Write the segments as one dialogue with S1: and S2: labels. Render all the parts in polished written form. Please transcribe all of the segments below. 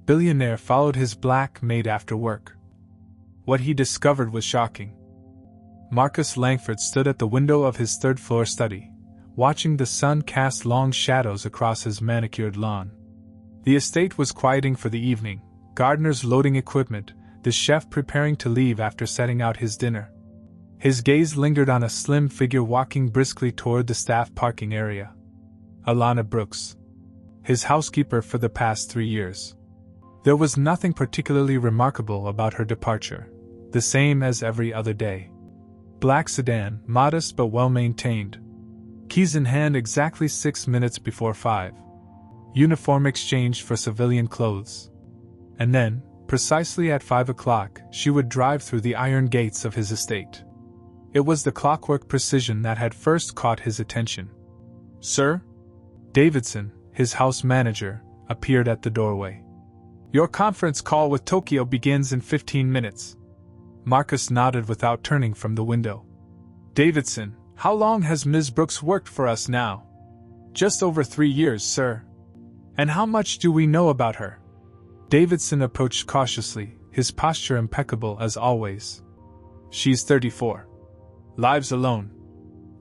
S1: Billionaire followed his black maid after work. What he discovered was shocking. Marcus Langford stood at the window of his third-floor study, watching the sun cast long shadows across his manicured lawn. The estate was quieting for the evening, gardeners loading equipment, the chef preparing to leave after setting out his dinner. His gaze lingered on a slim figure walking briskly toward the staff parking area. Alana Brooks, his housekeeper for the past 3 years. There was nothing particularly remarkable about her departure, the same as every other day. Black sedan, modest but well-maintained. Keys in hand exactly 6 minutes before 5. Uniform exchanged for civilian clothes. And then, precisely at 5 o'clock, she would drive through the iron gates of his estate. It was the clockwork precision that had first caught his attention. "Sir?" Davidson, his house manager, appeared at the doorway. "Your conference call with Tokyo begins in 15 minutes. Marcus nodded without turning from the window. "Davidson, how long has Ms. Brooks worked for us now?" "Just over 3 years, sir." "And how much do we know about her?" Davidson approached cautiously, his posture impeccable as always. "She's 34. Lives alone.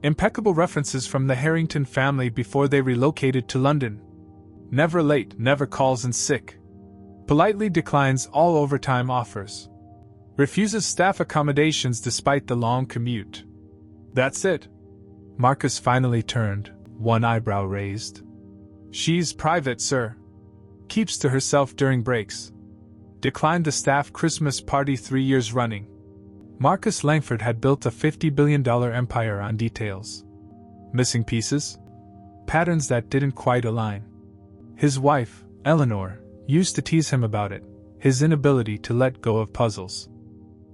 S1: Impeccable references from the Harrington family before they relocated to London. Never late, never calls in sick. Politely declines all overtime offers. Refuses staff accommodations despite the long commute. That's it." Marcus finally turned, one eyebrow raised. "She's private, sir. Keeps to herself during breaks. Declined the staff Christmas party 3 years running." Marcus Langford had built a $50 billion empire on details. Missing pieces? Patterns that didn't quite align. His wife, Eleanor, used to tease him about it, his inability to let go of puzzles.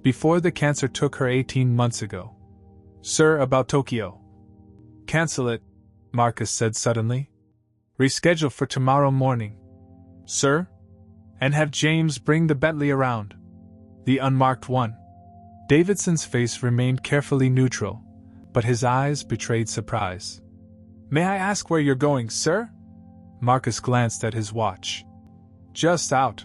S1: Before the cancer took her 18 months ago. "Sir, about Tokyo." "Cancel it," Marcus said suddenly. "Reschedule for tomorrow morning." "Sir?" "And have James bring the Bentley around. The unmarked one." Davidson's face remained carefully neutral, but his eyes betrayed surprise. "May I ask where you're going, sir?" Marcus glanced at his watch. "Just out."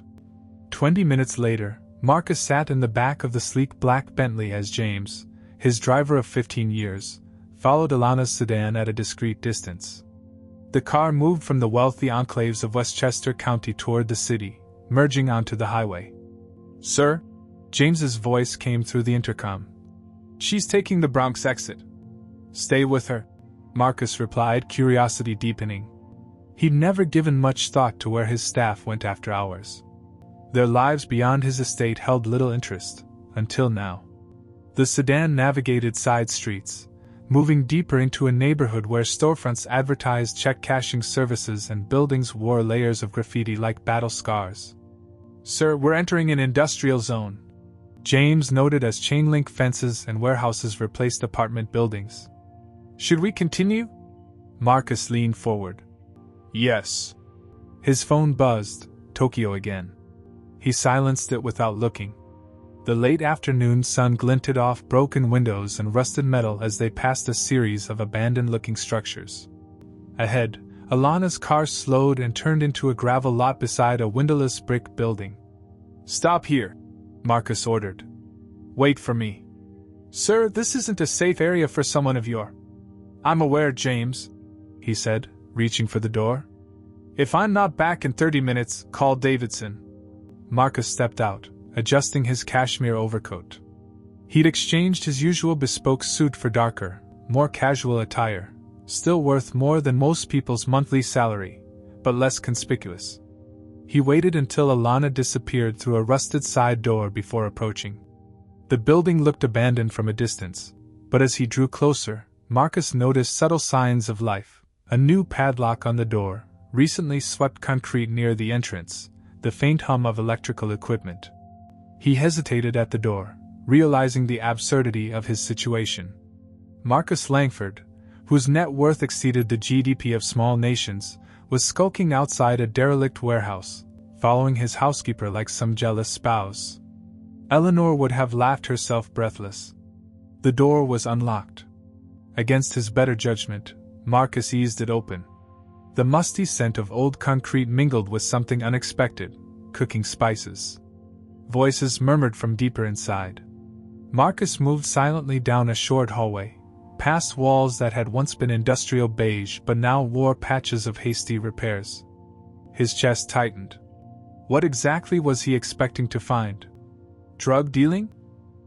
S1: 20 minutes later, Marcus sat in the back of the sleek black Bentley as James, his driver of 15 years, followed Alana's sedan at a discreet distance. The car moved from the wealthy enclaves of Westchester County toward the city, merging onto the highway. "Sir?" James's voice came through the intercom. "She's taking the Bronx exit." "Stay with her," Marcus replied, curiosity deepening. He'd never given much thought to where his staff went after hours. Their lives beyond his estate held little interest, until now. The sedan navigated side streets, moving deeper into a neighborhood where storefronts advertised check-cashing services and buildings wore layers of graffiti like battle scars. "Sir, we're entering an industrial zone," James noted as chain-link fences and warehouses replaced apartment buildings. "Should we continue?" Marcus leaned forward. "Yes." His phone buzzed, Tokyo again. He silenced it without looking. The late afternoon sun glinted off broken windows and rusted metal as they passed a series of abandoned-looking structures. Ahead, Alana's car slowed and turned into a gravel lot beside a windowless brick building. "Stop here," Marcus ordered. "Wait for me." "Sir, this isn't a safe area for someone of your—" "I'm aware, James," he said, reaching for the door. "If I'm not back in 30 minutes, call Davidson." Marcus stepped out, adjusting his cashmere overcoat. He'd exchanged his usual bespoke suit for darker, more casual attire, still worth more than most people's monthly salary, but less conspicuous. He waited until Alana disappeared through a rusted side door before approaching. The building looked abandoned from a distance, but as he drew closer, Marcus noticed subtle signs of life. A new padlock on the door, recently swept concrete near the entrance, the faint hum of electrical equipment. He hesitated at the door, realizing the absurdity of his situation. Marcus Langford, whose net worth exceeded the GDP of small nations, was skulking outside a derelict warehouse, following his housekeeper like some jealous spouse. Eleanor would have laughed herself breathless. The door was unlocked. Against his better judgment, Marcus eased it open. The musty scent of old concrete mingled with something unexpected, cooking spices. Voices murmured from deeper inside. Marcus moved silently down a short hallway, past walls that had once been industrial beige but now wore patches of hasty repairs. His chest tightened. What exactly was he expecting to find? Drug dealing?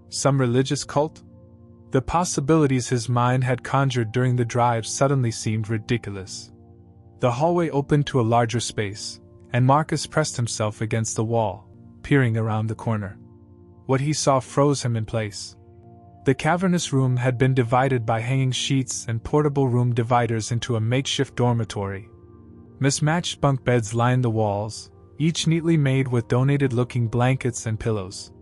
S1: Some religious cult? The possibilities his mind had conjured during the drive suddenly seemed ridiculous. The hallway opened to a larger space, and Marcus pressed himself against the wall, peering around the corner. What he saw froze him in place. The cavernous room had been divided by hanging sheets and portable room dividers into a makeshift dormitory. Mismatched bunk beds lined the walls, each neatly made with donated-looking blankets and pillows.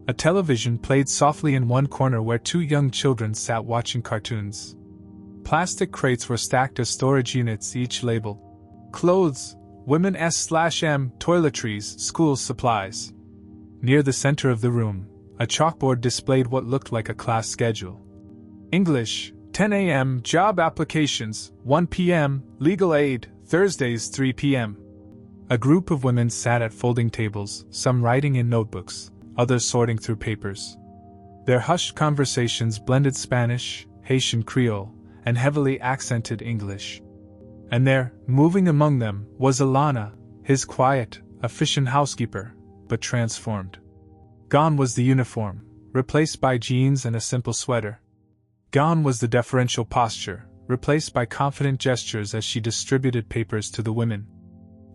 S1: A television played softly in one corner where two young children sat watching cartoons. Plastic crates were stacked as storage units, each labeled clothes, women S/M, toiletries, school supplies. Near the center of the room, a chalkboard displayed what looked like a class schedule. English, 10 a.m., job applications, 1 p.m., legal aid, Thursdays 3 p.m. A group of women sat at folding tables, some writing in notebooks, others sorting through papers. Their hushed conversations blended Spanish, Haitian Creole, and heavily accented English. And there, moving among them, was Alana, his quiet, efficient housekeeper, but transformed. Gone was the uniform, replaced by jeans and a simple sweater. Gone was the deferential posture, replaced by confident gestures as she distributed papers to the women.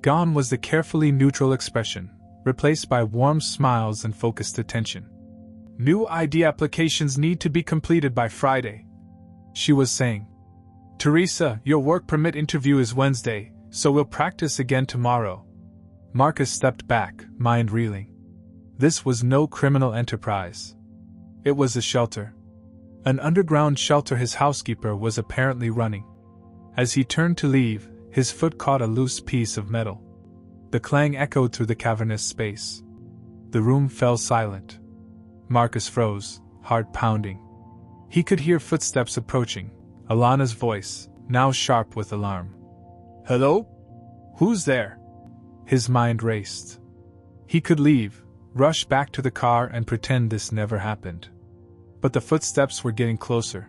S1: Gone was the carefully neutral expression, replaced by warm smiles and focused attention. New ID applications need to be completed by Friday, she was saying. Teresa, your work permit interview is Wednesday, so we'll practice again tomorrow. Marcus stepped back, mind reeling. This was no criminal enterprise. It was a shelter. An underground shelter his housekeeper was apparently running. As he turned to leave, his foot caught a loose piece of metal. The clang echoed through the cavernous space. The room fell silent. Marcus froze, heart pounding. He could hear footsteps approaching, Alana's voice, now sharp with alarm. Hello? Who's there? His mind raced. He could leave, rush back to the car and pretend this never happened. But the footsteps were getting closer.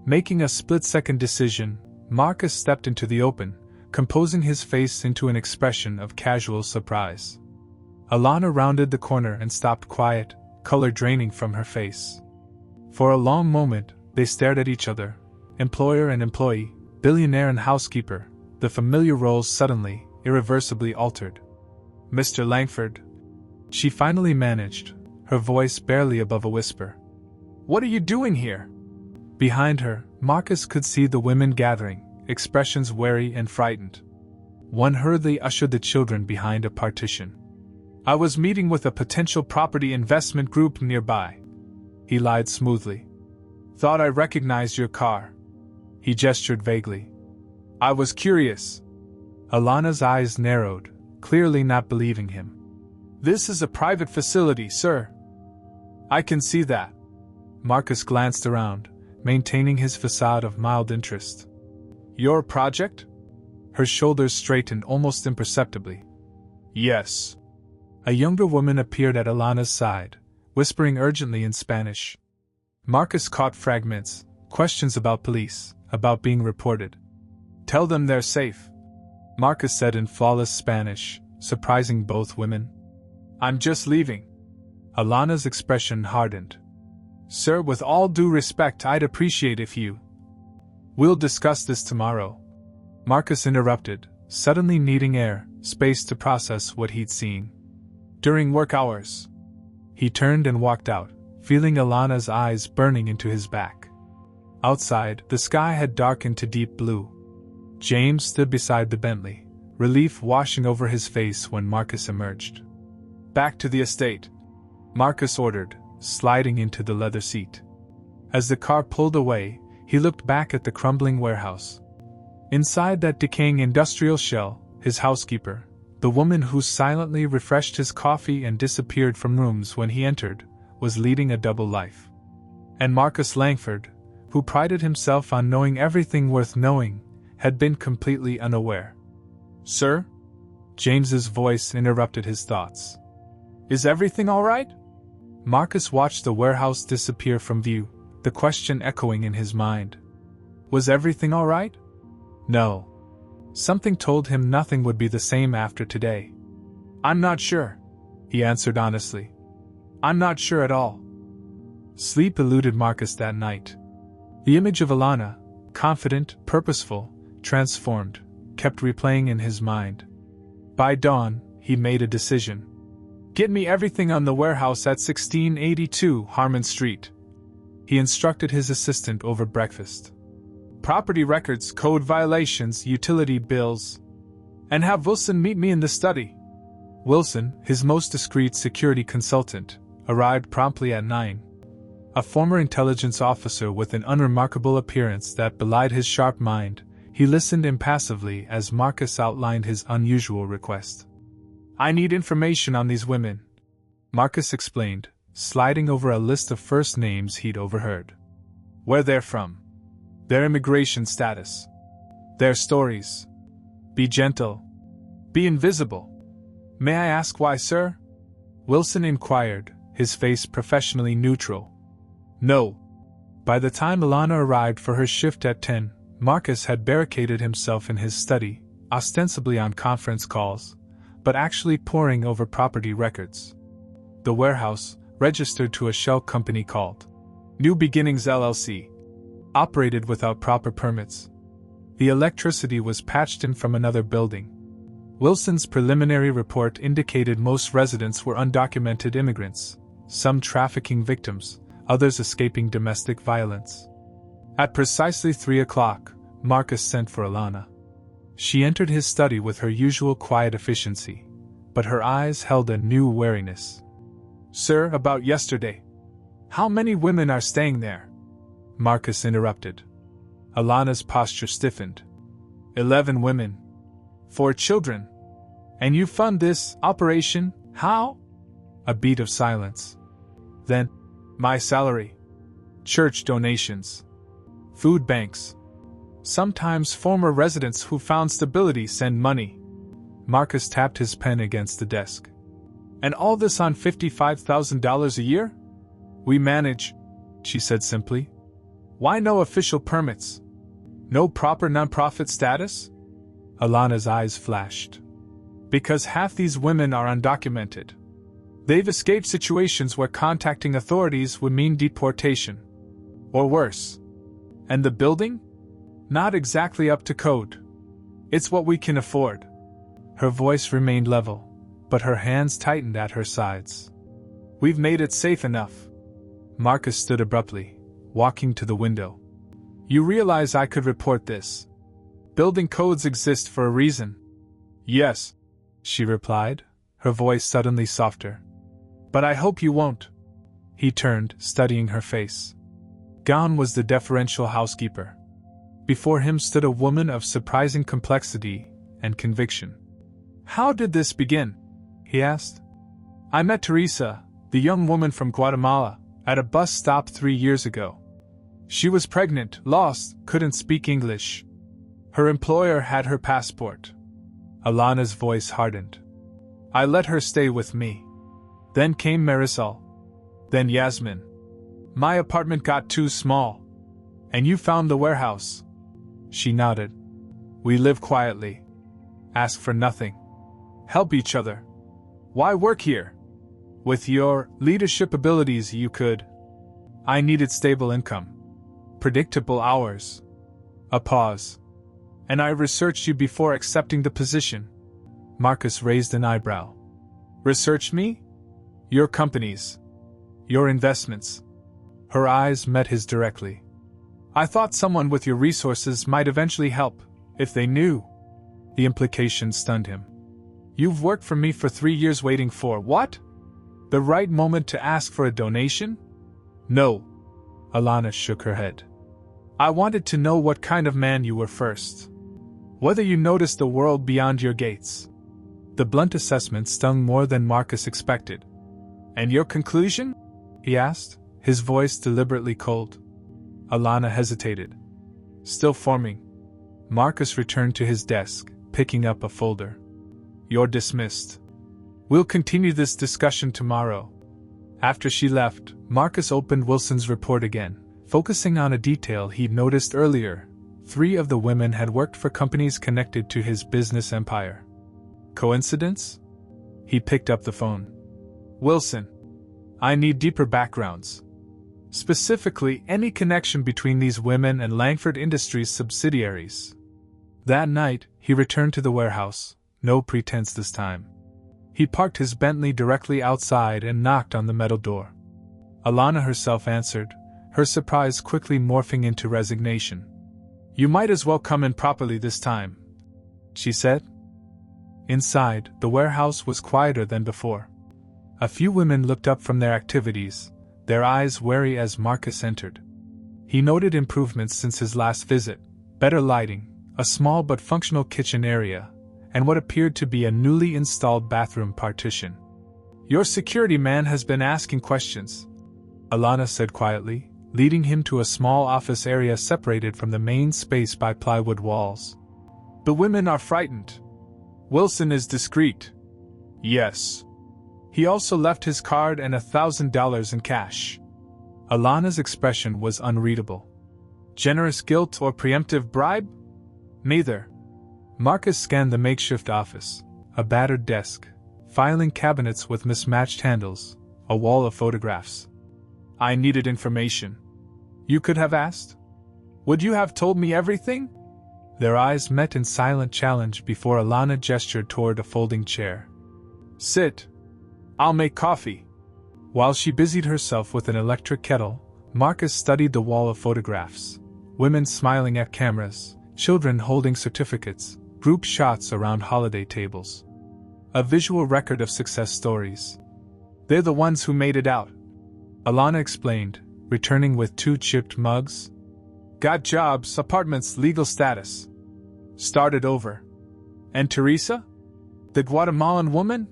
S1: Making a split-second decision, Marcus stepped into the open, composing his face into an expression of casual surprise. Alana rounded the corner and stopped quiet, color draining from her face. For a long moment, they stared at each other, employer and employee, billionaire and housekeeper, the familiar roles suddenly, irreversibly altered. Mr. Langford, she finally managed, her voice barely above a whisper. What are you doing here? Behind her, Marcus could see the women gathering, expressions wary and frightened. One hurriedly ushered the children behind a partition. I was meeting with a potential property investment group nearby. He lied smoothly. Thought I recognized your car. He gestured vaguely. I was curious. Alana's eyes narrowed, clearly not believing him. This is a private facility, sir. I can see that. Marcus glanced around, maintaining his facade of mild interest. Your project? Her shoulders straightened almost imperceptibly. Yes. A younger woman appeared at Alana's side, whispering urgently in Spanish. Marcus caught fragments, questions about police, about being reported. Tell them they're safe, Marcus said in flawless Spanish, surprising both women. I'm just leaving. Alana's expression hardened. Sir, with all due respect, I'd appreciate if you... We'll discuss this tomorrow. Marcus interrupted, suddenly needing air, space to process what he'd seen. During work hours. He turned and walked out, feeling Alana's eyes burning into his back. Outside, the sky had darkened to deep blue. James stood beside the Bentley, relief washing over his face when Marcus emerged. Back to the estate, Marcus ordered, sliding into the leather seat. As the car pulled away, he looked back at the crumbling warehouse. Inside that decaying industrial shell, his housekeeper, the woman who silently refreshed his coffee and disappeared from rooms when he entered, was leading a double life. And Marcus Langford, who prided himself on knowing everything worth knowing, had been completely unaware. Sir? James's voice interrupted his thoughts. Is everything all right? Marcus watched the warehouse disappear from view, the question echoing in his mind. Was everything all right? No. Something told him nothing would be the same after today. I'm not sure, he answered honestly. I'm not sure at all. Sleep eluded Marcus that night. The image of Alana, confident, purposeful, transformed, kept replaying in his mind. By dawn, he made a decision. Get me everything on the warehouse at 1682 Harmon Street, he instructed his assistant over breakfast. Property records, code violations, utility bills. And have Wilson meet me in the study. Wilson, his most discreet security consultant, arrived promptly at 9. A former intelligence officer with an unremarkable appearance that belied his sharp mind, he listened impassively as Marcus outlined his unusual request. I need information on these women, Marcus explained, sliding over a list of first names he'd overheard. Where they're from. Their immigration status. Their stories. Be gentle. Be invisible. May I ask why, sir? Wilson inquired, his face professionally neutral. No. By the time Alana arrived for her shift at 10, Marcus had barricaded himself in his study, ostensibly on conference calls, but actually poring over property records. The warehouse, registered to a shell company called New Beginnings LLC, operated without proper permits. The electricity was patched in from another building. Wilson's preliminary report indicated most residents were undocumented immigrants, some trafficking victims, others escaping domestic violence. At precisely 3 o'clock, Marcus sent for Alana. She entered his study with her usual quiet efficiency, but her eyes held a new wariness. Sir, about yesterday. How many women are staying there? Marcus interrupted. Alana's posture stiffened. 11 women. 4 children. And you fund this operation, how? A beat of silence. Then, my salary. Church donations. Food banks. Sometimes former residents who found stability send money. Marcus tapped his pen against the desk. And all this on $55,000 a year? We manage, she said simply. Why no official permits? No proper nonprofit status? Alana's eyes flashed. Because half these women are undocumented. They've escaped situations where contacting authorities would mean deportation. Or worse. And the building? Not exactly up to code. It's what we can afford. Her voice remained level, but her hands tightened at her sides. We've made it safe enough. Marcus stood abruptly, walking to the window. You realize I could report this. Building codes exist for a reason. Yes, she replied, her voice suddenly softer. But I hope you won't. He turned, studying her face. Gone was the deferential housekeeper. Before him stood a woman of surprising complexity and conviction. How did this begin? He asked. I met Teresa, the young woman from Guatemala, at a bus stop 3 years ago. She was pregnant, lost, couldn't speak English. Her employer had her passport. Alana's voice hardened. I let her stay with me. Then came Marisol. Then Yasmin. My apartment got too small. And you found the warehouse. She nodded. We live quietly. Ask for nothing. Help each other. Why work here? With your leadership abilities you could. I needed stable income. Predictable hours. A pause. And I researched you before accepting the position. Marcus raised an eyebrow. Research me? Your companies. Your investments. Her eyes met his directly. I thought someone with your resources might eventually help, if they knew. The implication stunned him. You've worked for me for 3 years waiting for what? The right moment to ask for a donation? No. Alana shook her head. I wanted to know what kind of man you were first. Whether you noticed the world beyond your gates. The blunt assessment stung more than Marcus expected. And your conclusion? He asked, his voice deliberately cold. Alana hesitated. Still forming. Marcus returned to his desk, picking up a folder. You're dismissed. We'll continue this discussion tomorrow. After she left, Marcus opened Wilson's report again, focusing on a detail he'd noticed earlier. 3 of the women had worked for companies connected to his business empire. Coincidence? He picked up the phone. Wilson, I need deeper backgrounds. Specifically, any connection between these women and Langford Industries subsidiaries. That night, he returned to the warehouse, no pretense this time. He parked his Bentley directly outside and knocked on the metal door. Alana herself answered, her surprise quickly morphing into resignation. You might as well come in properly this time, she said. Inside, the warehouse was quieter than before. A few women looked up from their activities, their eyes wary as Marcus entered. He noted improvements since his last visit: better lighting, a small but functional kitchen area, and what appeared to be a newly installed bathroom partition. Your security man has been asking questions, Alana said quietly, leading him to a small office area separated from the main space by plywood walls. The women are frightened. Wilson is discreet. Yes. He also left his card and $1,000 in cash. Alana's expression was unreadable. Generous guilt or preemptive bribe? Neither. Marcus scanned the makeshift office, a battered desk, filing cabinets with mismatched handles, a wall of photographs. I needed information. You could have asked? Would you have told me everything? Their eyes met in silent challenge before Alana gestured toward a folding chair. Sit. I'll make coffee. While she busied herself with an electric kettle, Marcus studied the wall of photographs. Women smiling at cameras, children holding certificates, group shots around holiday tables. A visual record of success stories. They're the ones who made it out, Alana explained, returning with 2 chipped mugs. Got jobs, apartments, legal status. Started over. And Teresa? The Guatemalan woman?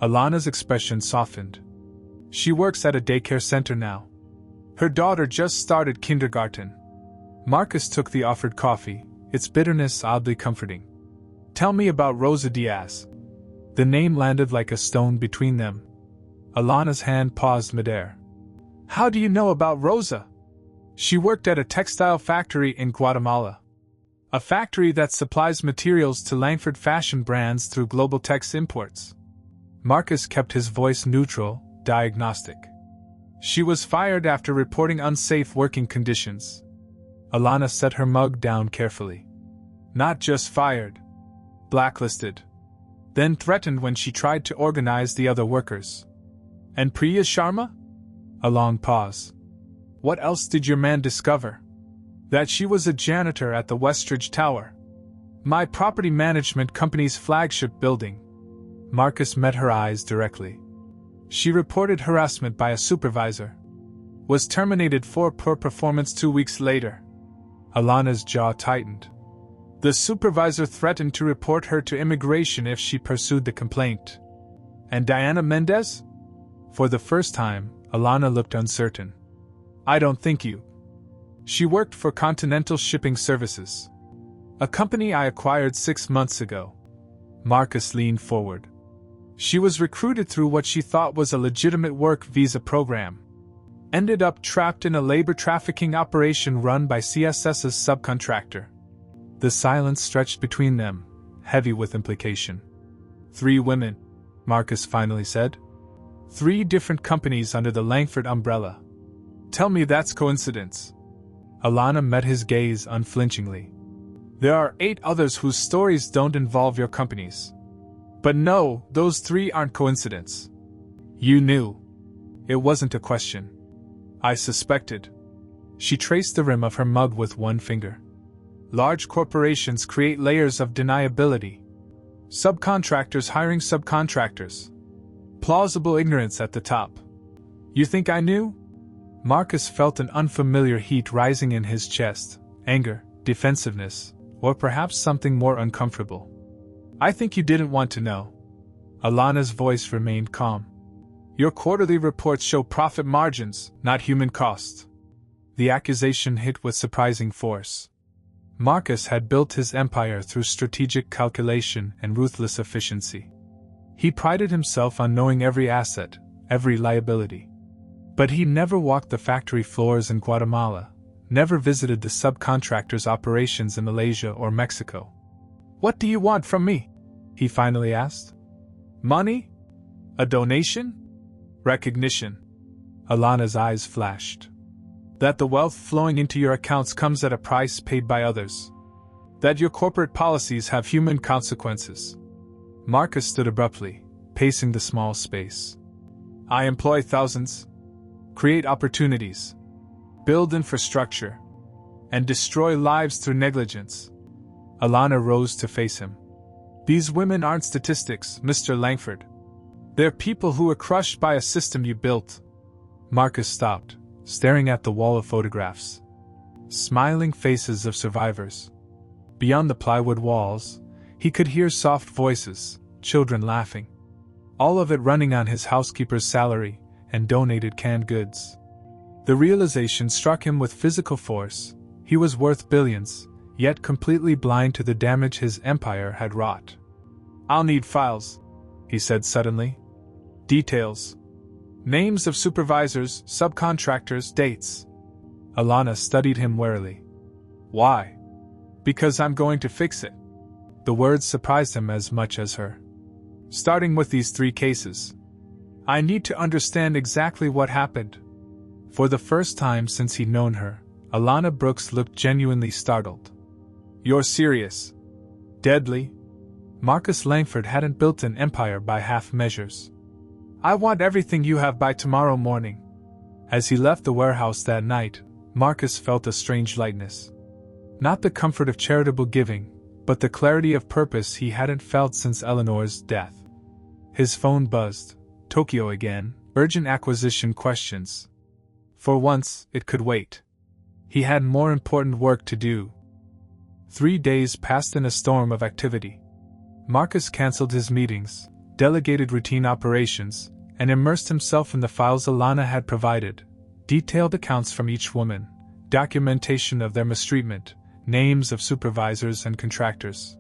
S1: Alana's expression softened. She works at a daycare center now. Her daughter just started kindergarten. Marcus took the offered coffee, its bitterness oddly comforting. Tell me about Rosa Diaz. The name landed like a stone between them. Alana's hand paused midair. How do you know about Rosa? She worked at a textile factory in Guatemala. A factory that supplies materials to Langford fashion brands through Global Tech's imports. Marcus kept his voice neutral, diagnostic. She was fired after reporting unsafe working conditions. Alana set her mug down carefully. Not just fired. Blacklisted. Then threatened when she tried to organize the other workers. And Priya Sharma? A long pause. What else did your man discover? That she was a janitor at the Westridge Tower. My property management company's flagship building. Marcus met her eyes directly. She reported harassment by a supervisor. Was terminated for poor performance 2 weeks later. Alana's jaw tightened. The supervisor threatened to report her to immigration if she pursued the complaint. And Diana Mendez? For the first time, Alana looked uncertain. I don't think you. She worked for Continental Shipping Services, a company I acquired 6 months ago. Marcus leaned forward. She was recruited through what she thought was a legitimate work visa program. Ended up trapped in a labor trafficking operation run by CSS's subcontractor. The silence stretched between them, heavy with implication. 3 women, Marcus finally said. 3 different companies under the Langford umbrella. Tell me that's coincidence. Alana met his gaze unflinchingly. There are 8 others whose stories don't involve your companies. But no, those 3 aren't coincidence. You knew. It wasn't a question. I suspected. She traced the rim of her mug with one finger. Large corporations create layers of deniability. Subcontractors hiring subcontractors. Plausible ignorance at the top. You think I knew? Marcus felt an unfamiliar heat rising in his chest, anger, defensiveness, or perhaps something more uncomfortable. I think you didn't want to know. Alana's voice remained calm. Your quarterly reports show profit margins, not human cost. The accusation hit with surprising force. Marcus had built his empire through strategic calculation and ruthless efficiency. He prided himself on knowing every asset, every liability. But he never walked the factory floors in Guatemala, never visited the subcontractors' operations in Malaysia or Mexico. "What do you want from me?" he finally asked. "Money? A donation? Recognition?" Alana's eyes flashed. "That the wealth flowing into your accounts comes at a price paid by others. That your corporate policies have human consequences." Marcus stood abruptly, pacing the small space. "I employ thousands, create opportunities, build infrastructure, and destroy lives through negligence." Alana rose to face him. "These women aren't statistics, Mr. Langford. They're people who were crushed by a system you built." Marcus stopped, staring at the wall of photographs. Smiling faces of survivors. Beyond the plywood walls, he could hear soft voices, children laughing. All of it running on his housekeeper's salary and donated canned goods. The realization struck him with physical force. He was worth billions, yet completely blind to the damage his empire had wrought. "I'll need files," he said suddenly. "Details. Names of supervisors, subcontractors, dates." Alana studied him warily. "Why?" "Because I'm going to fix it." The words surprised him as much as her. "Starting with these 3 cases. I need to understand exactly what happened." For the first time since he'd known her, Alana Brooks looked genuinely startled. "You're serious?" "Deadly." Marcus Langford hadn't built an empire by half measures. "I want everything you have by tomorrow morning." As he left the warehouse that night, Marcus felt a strange lightness. Not the comfort of charitable giving, but the clarity of purpose he hadn't felt since Eleanor's death. His phone buzzed. Tokyo again, urgent acquisition questions. For once, it could wait. He had more important work to do. 3 days passed in a storm of activity. Marcus canceled his meetings, delegated routine operations, and immersed himself in the files Alana had provided, detailed accounts from each woman, documentation of their mistreatment, names of supervisors and contractors.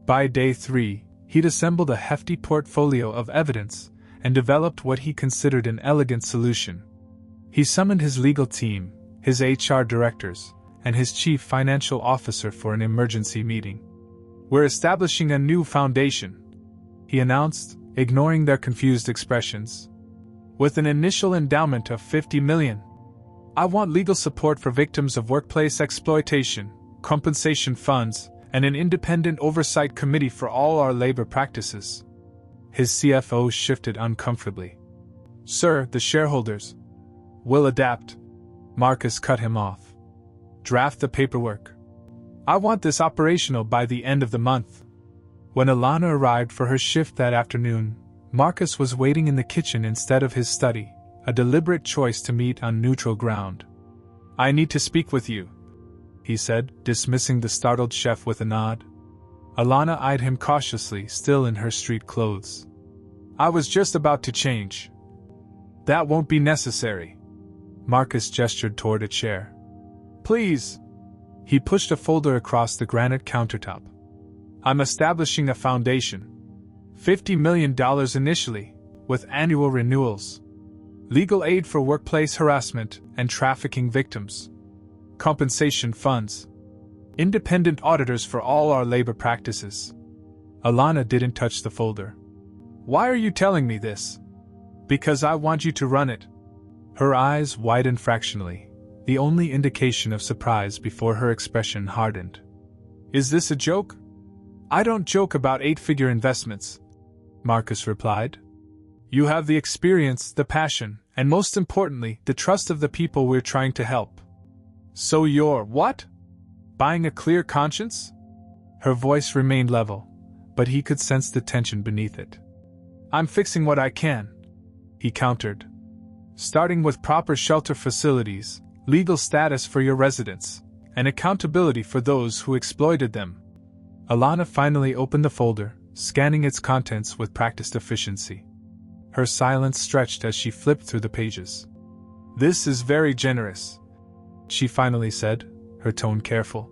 S1: By day 3, he'd assembled a hefty portfolio of evidence and developed what he considered an elegant solution. He summoned his legal team, his HR directors, and his chief financial officer for an emergency meeting. "We're establishing a new foundation," he announced, ignoring their confused expressions. "With an initial endowment of $50 million. I want legal support for victims of workplace exploitation, compensation funds, and an independent oversight committee for all our labor practices." His CFO shifted uncomfortably. "Sir, the shareholders will adapt." Marcus cut him off. "Draft the paperwork. I want this operational by the end of the month." When Alana arrived for her shift that afternoon, Marcus was waiting in the kitchen instead of his study, a deliberate choice to meet on neutral ground. "I need to speak with you," he said, dismissing the startled chef with a nod. Alana eyed him cautiously, still in her street clothes. "I was just about to change." "That won't be necessary." Marcus gestured toward a chair. "Please." He pushed a folder across the granite countertop. "I'm establishing a foundation. $50 million initially, with annual renewals. Legal aid for workplace harassment and trafficking victims. Compensation funds. Independent auditors for all our labor practices." Alana didn't touch the folder. "Why are you telling me this?" "Because I want you to run it." Her eyes widened fractionally, the only indication of surprise before her expression hardened. "Is this a joke?" "I don't joke about 8-figure investments," Marcus replied. "You have the experience, the passion, and most importantly, the trust of the people we're trying to help. So you're what? Buying a clear conscience?" Her voice remained level, but he could sense the tension beneath it. "I'm fixing what I can," he countered. "Starting with proper shelter facilities, legal status for your residents, and accountability for those who exploited them." Alana finally opened the folder, scanning its contents with practiced efficiency. Her silence stretched as she flipped through the pages. "This is very generous," she finally said, her tone careful.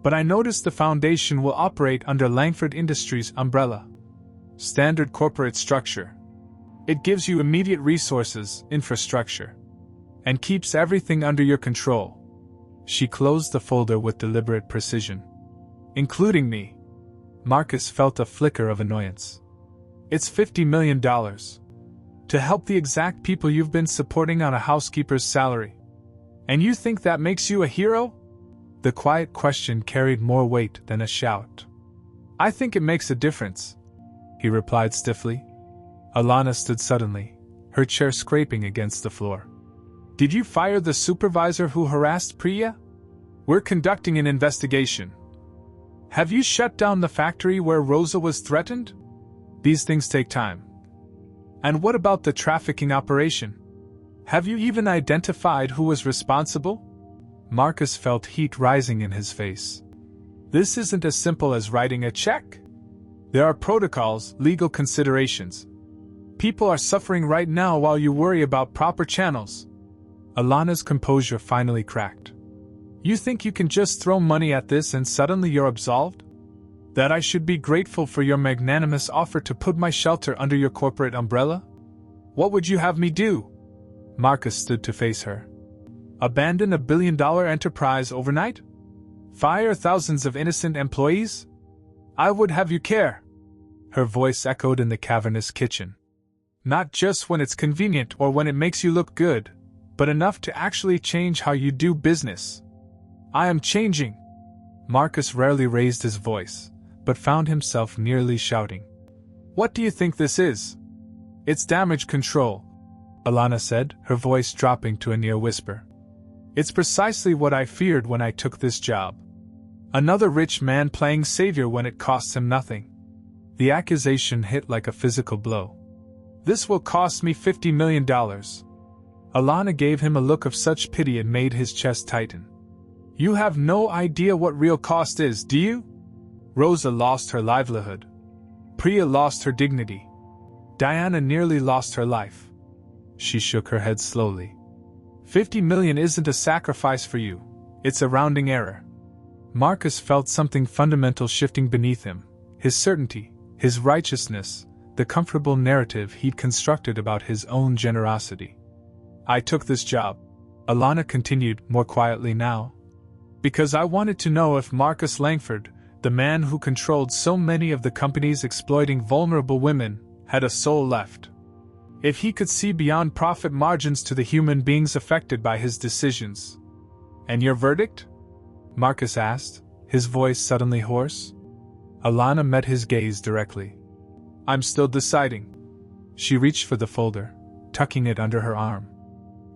S1: But I noticed the foundation will operate under Langford Industries' umbrella. Standard corporate structure. It gives you immediate resources, infrastructure, and keeps everything under your control. She closed the folder with deliberate precision. Including me. Marcus felt a flicker of annoyance. It's $50 million. To help the exact people you've been supporting on a housekeeper's salary. And you think that makes you a hero? The quiet question carried more weight than a shout. I think it makes a difference, he replied stiffly. Alana stood suddenly, her chair scraping against the floor. Did you fire the supervisor who harassed Priya? We're conducting an investigation. Have you shut down the factory where Rosa was threatened? These things take time. And what about the trafficking operation? Have you even identified who was responsible? Marcus felt heat rising in his face. This isn't as simple as writing a check. There are protocols, legal considerations. People are suffering right now while you worry about proper channels. Alana's composure finally cracked. You think you can just throw money at this and suddenly you're absolved? That I should be grateful for your magnanimous offer to put my shelter under your corporate umbrella? What would you have me do? Marcus stood to face her. Abandon a $1 billion enterprise overnight? Fire thousands of innocent employees? I would have you care. Her voice echoed in the cavernous kitchen. Not just when it's convenient or when it makes you look good, but enough to actually change how you do business. I am changing. Marcus rarely raised his voice, but found himself nearly shouting. What do you think this is? It's damage control, Alana said, her voice dropping to a near whisper. It's precisely what I feared when I took this job. Another rich man playing savior when it costs him nothing. The accusation hit like a physical blow. This will cost me $50 million. Alana gave him a look of such pity it made his chest tighten. You have no idea what real cost is, do you? Rosa lost her livelihood. Priya lost her dignity. Diana nearly lost her life. She shook her head slowly. $50 million isn't a sacrifice for you, it's a rounding error. Marcus felt something fundamental shifting beneath him, his certainty, his righteousness, the comfortable narrative he'd constructed about his own generosity. I took this job, Alana continued more quietly now, because I wanted to know if Marcus Langford, the man who controlled so many of the companies exploiting vulnerable women, had a soul left. If he could see beyond profit margins to the human beings affected by his decisions. And your verdict? Marcus asked, his voice suddenly hoarse. Alana met his gaze directly. I'm still deciding. She reached for the folder, tucking it under her arm.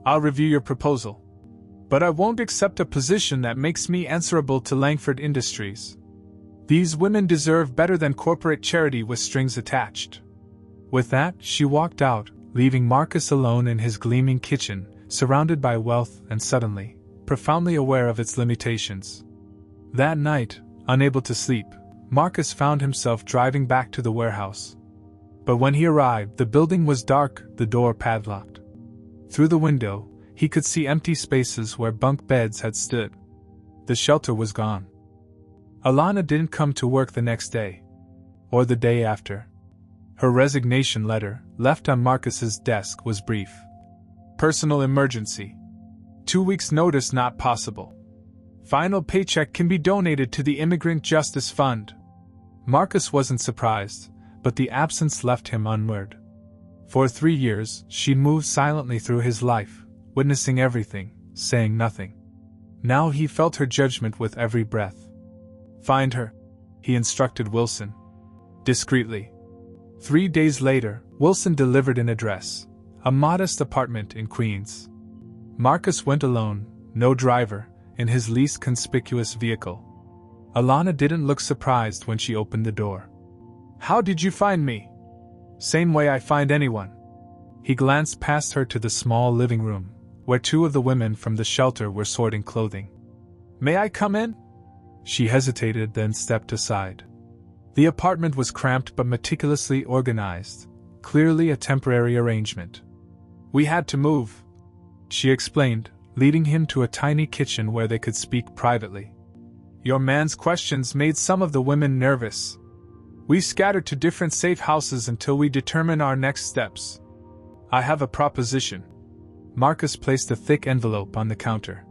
S1: I'll review your proposal. But I won't accept a position that makes me answerable to Langford Industries. These women deserve better than corporate charity with strings attached. With that, she walked out, leaving Marcus alone in his gleaming kitchen, surrounded by wealth and suddenly, profoundly aware of its limitations. That night, unable to sleep, Marcus found himself driving back to the warehouse. But when he arrived, the building was dark, the door padlocked. Through the window, he could see empty spaces where bunk beds had stood. The shelter was gone. Alana didn't come to work the next day, or the day after. Her resignation letter, left on Marcus's desk, was brief. Personal emergency. 2 weeks' notice not possible. Final paycheck can be donated to the Immigrant Justice Fund. Marcus wasn't surprised, but the absence left him unmoved. For 3 years, she moved silently through his life, witnessing everything, saying nothing. Now he felt her judgment with every breath. Find her, he instructed Wilson. Discreetly. 3 days later, Wilson delivered an address, a modest apartment in Queens. Marcus went alone, no driver, in his least conspicuous vehicle. Alana didn't look surprised when she opened the door. How did you find me? Same way I find anyone. He glanced past her to the small living room, where 2 of the women from the shelter were sorting clothing. May I come in? She hesitated, then stepped aside. The apartment was cramped but meticulously organized, clearly a temporary arrangement. We had to move, she explained, leading him to a tiny kitchen where they could speak privately. Your man's questions made some of the women nervous. We scattered to different safe houses until we determine our next steps. I have a proposition. Marcus placed a thick envelope on the counter.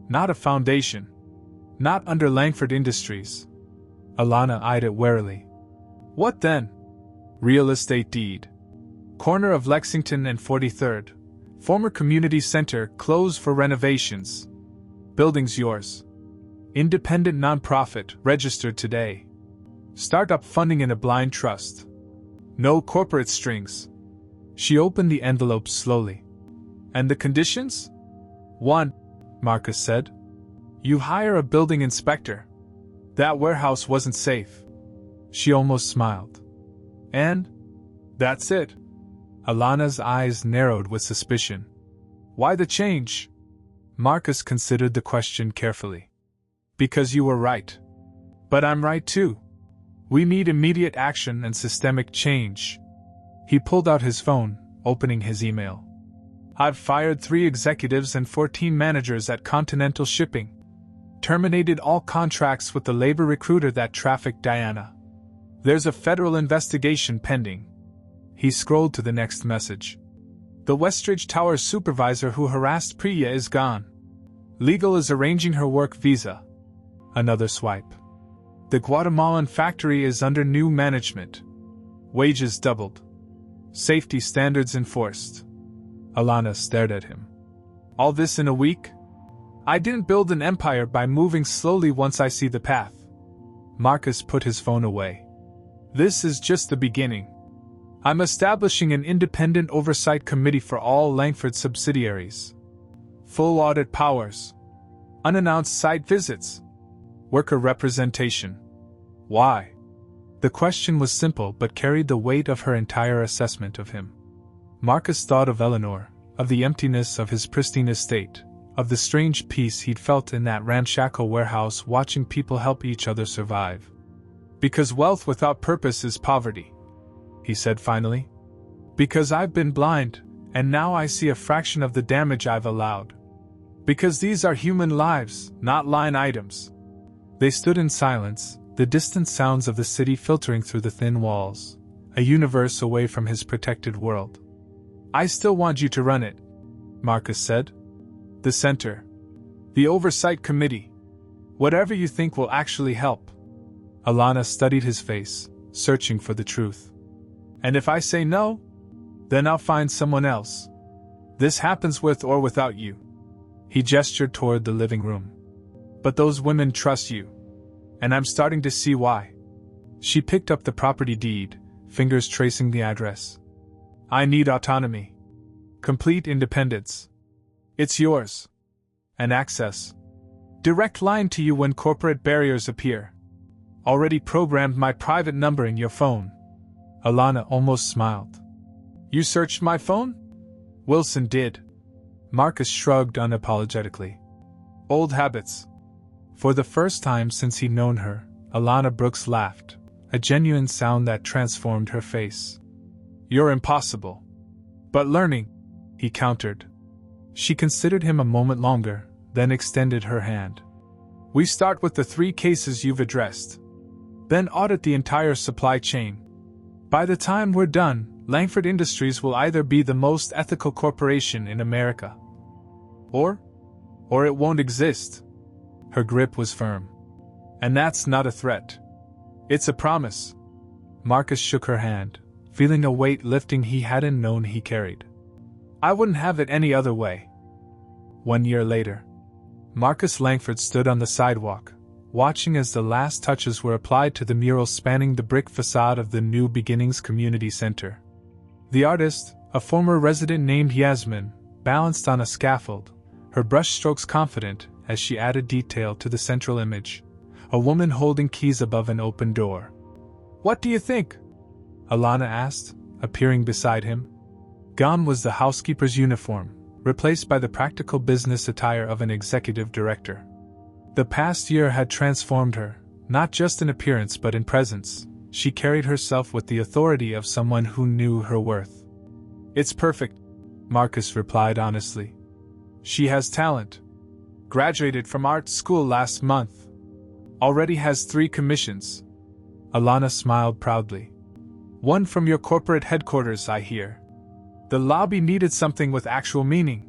S1: Not a foundation. Not under Langford Industries. Alana eyed it warily. What then? Real estate deed. Corner of Lexington and 43rd. Former community center closed for renovations. Building's yours. Independent nonprofit, registered today. Startup funding in a blind trust. No corporate strings. She opened the envelope slowly. And the conditions? 1, Marcus said. You hire a building inspector. That warehouse wasn't safe. She almost smiled. And? That's it. Alana's eyes narrowed with suspicion. Why the change? Marcus considered the question carefully. Because you were right. But I'm right too. We need immediate action and systemic change. He pulled out his phone, opening his email. I've fired 3 executives and 14 managers at Continental Shipping. Terminated all contracts with the labor recruiter that trafficked Diana. There's a federal investigation pending. He scrolled to the next message. The Westridge Towers supervisor who harassed Priya is gone. Legal is arranging her work visa. Another swipe. The Guatemalan factory is under new management. Wages doubled. Safety standards enforced. Alana stared at him. All this in a week? I didn't build an empire by moving slowly once I see the path. Marcus put his phone away. This is just the beginning. I'm establishing an independent oversight committee for all Langford subsidiaries. Full audit powers. Unannounced site visits. Worker representation. Why? The question was simple but carried the weight of her entire assessment of him. Marcus thought of Eleanor, of the emptiness of his pristine estate, of the strange peace he'd felt in that ramshackle warehouse watching people help each other survive. Because wealth without purpose is poverty, he said finally. Because I've been blind, and now I see a fraction of the damage I've allowed. Because these are human lives, not line items. They stood in silence, the distant sounds of the city filtering through the thin walls, a universe away from his protected world. I still want you to run it, Marcus said. The center. The oversight committee. Whatever you think will actually help. Alana studied his face, searching for the truth. And if I say no, then I'll find someone else. This happens with or without you. He gestured toward the living room. But those women trust you. And I'm starting to see why. She picked up the property deed, fingers tracing the address. I need autonomy. Complete independence. It's yours. And access. Direct line to you when corporate barriers appear. Already programmed my private number in your phone. Alana almost smiled. You searched my phone? Wilson did. Marcus shrugged unapologetically. Old habits. For the first time since he'd known her, Alana Brooks laughed, a genuine sound that transformed her face. You're impossible. But learning, he countered. She considered him a moment longer, then extended her hand. We start with the 3 cases you've addressed. Then audit the entire supply chain. By the time we're done, Langford Industries will either be the most ethical corporation in America. Or it won't exist. Her grip was firm. And that's not a threat. It's a promise. Marcus shook her hand, feeling a weight lifting he hadn't known he carried. I wouldn't have it any other way. 1 year later, Marcus Langford stood on the sidewalk, watching as the last touches were applied to the mural spanning the brick facade of the New Beginnings Community Center. The artist, a former resident named Yasmin, balanced on a scaffold, her brushstrokes confident as she added detail to the central image, a woman holding keys above an open door. What do you think? Alana asked, appearing beside him. Gone was the housekeeper's uniform, replaced by the practical business attire of an executive director. The past year had transformed her, not just in appearance but in presence. She carried herself with the authority of someone who knew her worth. It's perfect, Marcus replied honestly. She has talent. Graduated from art school last month. Already has 3 commissions. Alana smiled proudly. One from your corporate headquarters, I hear. The lobby needed something with actual meaning.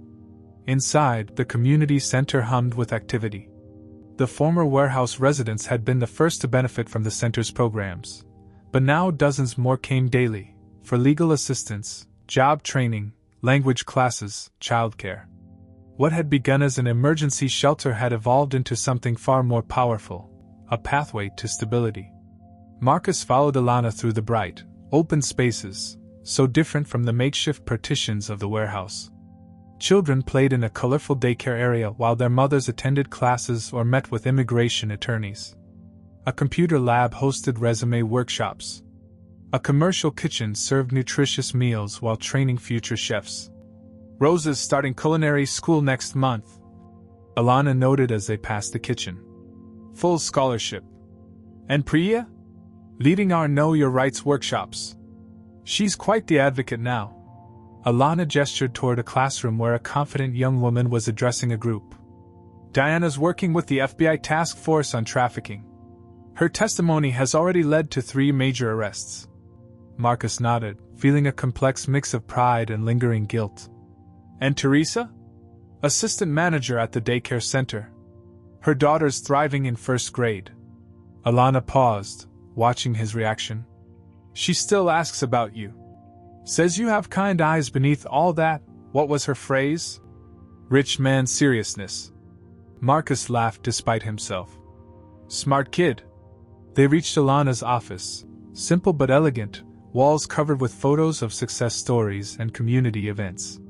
S1: Inside, the community center hummed with activity. The former warehouse residents had been the first to benefit from the center's programs. But now dozens more came daily, for legal assistance, job training, language classes, childcare. What had begun as an emergency shelter had evolved into something far more powerful, a pathway to stability. Marcus followed Alana through the bright, open spaces, so different from the makeshift partitions of the warehouse. Children played in a colorful daycare area while their mothers attended classes or met with immigration attorneys. A computer lab hosted resume workshops. A commercial kitchen served nutritious meals while training future chefs. Rosa's starting culinary school next month, Alana noted as they passed the kitchen. Full scholarship. And Priya? Leading our Know Your Rights workshops. She's quite the advocate now. Alana gestured toward a classroom where a confident young woman was addressing a group. Diana's working with the FBI task force on trafficking. Her testimony has already led to 3 major arrests. Marcus nodded, feeling a complex mix of pride and lingering guilt. And Teresa? Assistant manager at the daycare center. Her daughter's thriving in 1st grade. Alana paused, watching his reaction. She still asks about you. Says you have kind eyes beneath all that. What was her phrase? Rich man seriousness. Marcus laughed despite himself. Smart kid. They reached Alana's office, simple but elegant, walls covered with photos of success stories and community events.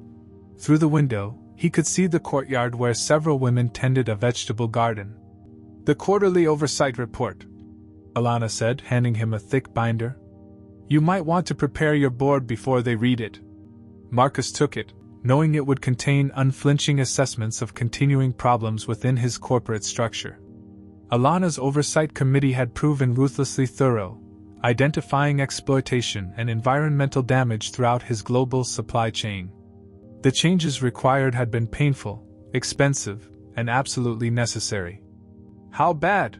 S1: Through the window, he could see the courtyard where several women tended a vegetable garden. The quarterly oversight report, Alana said, handing him a thick binder. You might want to prepare your board before they read it. Marcus took it, knowing it would contain unflinching assessments of continuing problems within his corporate structure. Alana's oversight committee had proven ruthlessly thorough, identifying exploitation and environmental damage throughout his global supply chain. The changes required had been painful, expensive, and absolutely necessary. How bad?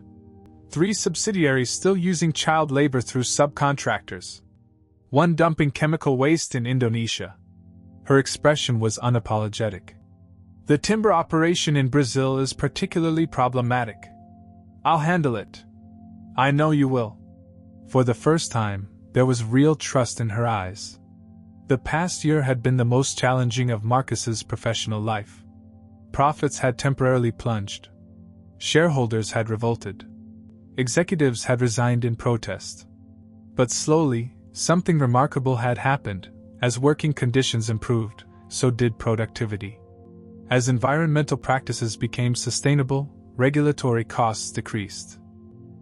S1: 3 subsidiaries still using child labor through subcontractors. 1 dumping chemical waste in Indonesia. Her expression was unapologetic. The timber operation in Brazil is particularly problematic. I'll handle it. I know you will. For the first time, there was real trust in her eyes. The past year had been the most challenging of Marcus's professional life. Profits had temporarily plunged. Shareholders had revolted. Executives had resigned in protest. But slowly, something remarkable had happened. As working conditions improved, so did productivity. As environmental practices became sustainable, regulatory costs decreased.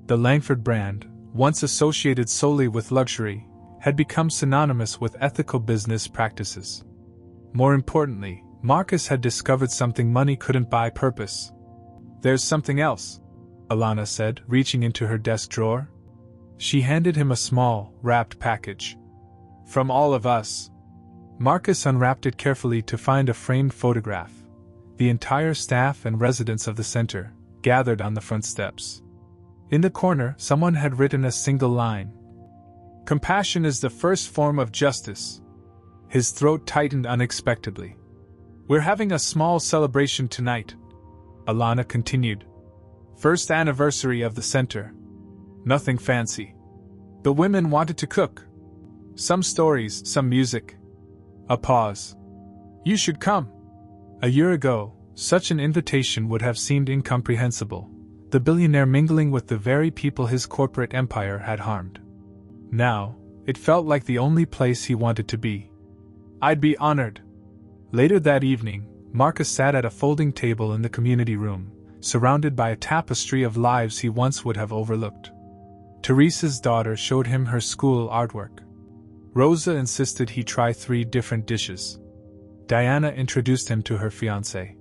S1: The Langford brand, once associated solely with luxury, had become synonymous with ethical business practices. More importantly, Marcus had discovered something money couldn't buy: purpose. There's something else, Alana said, reaching into her desk drawer. She handed him a small, wrapped package. From all of us. Marcus unwrapped it carefully to find a framed photograph. The entire staff and residents of the center, gathered on the front steps. In the corner, someone had written a single line. Compassion is the first form of justice. His throat tightened unexpectedly. We're having a small celebration tonight, Alana continued. 1st anniversary of the center. Nothing fancy. The women wanted to cook. Some stories, some music. A pause. You should come. A year ago, such an invitation would have seemed incomprehensible, the billionaire mingling with the very people his corporate empire had harmed. Now, it felt like the only place he wanted to be. I'd be honored. Later that evening, Marcus sat at a folding table in the community room, surrounded by a tapestry of lives he once would have overlooked. Teresa's daughter showed him her school artwork. Rosa insisted he try 3 different dishes. Diana introduced him to her fiancé.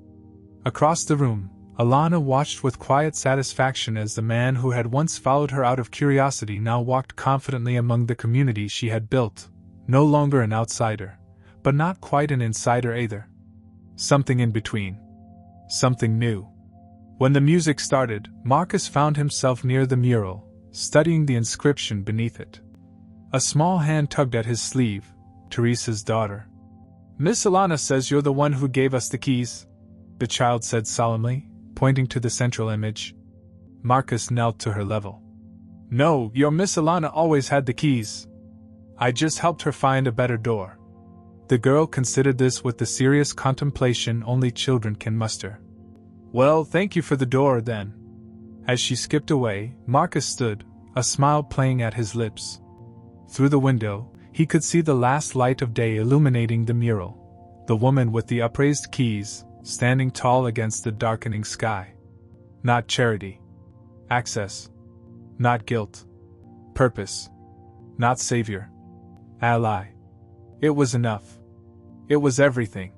S1: Across the room, Alana watched with quiet satisfaction as the man who had once followed her out of curiosity now walked confidently among the community she had built, no longer an outsider, but not quite an insider either. Something in between. Something new. When the music started, Marcus found himself near the mural, studying the inscription beneath it. A small hand tugged at his sleeve. Teresa's daughter. "Miss Alana says you're the one who gave us the keys," the child said solemnly, pointing to the central image. Marcus knelt to her level. "No, your Miss Alana always had the keys. I just helped her find a better door." The girl considered this with the serious contemplation only children can muster. "Well, thank you for the door, then." As she skipped away, Marcus stood, a smile playing at his lips. Through the window, he could see the last light of day illuminating the mural, the woman with the upraised keys, standing tall against the darkening sky. Not charity. Access. Not guilt. Purpose. Not savior. Ally. It was enough. It was everything.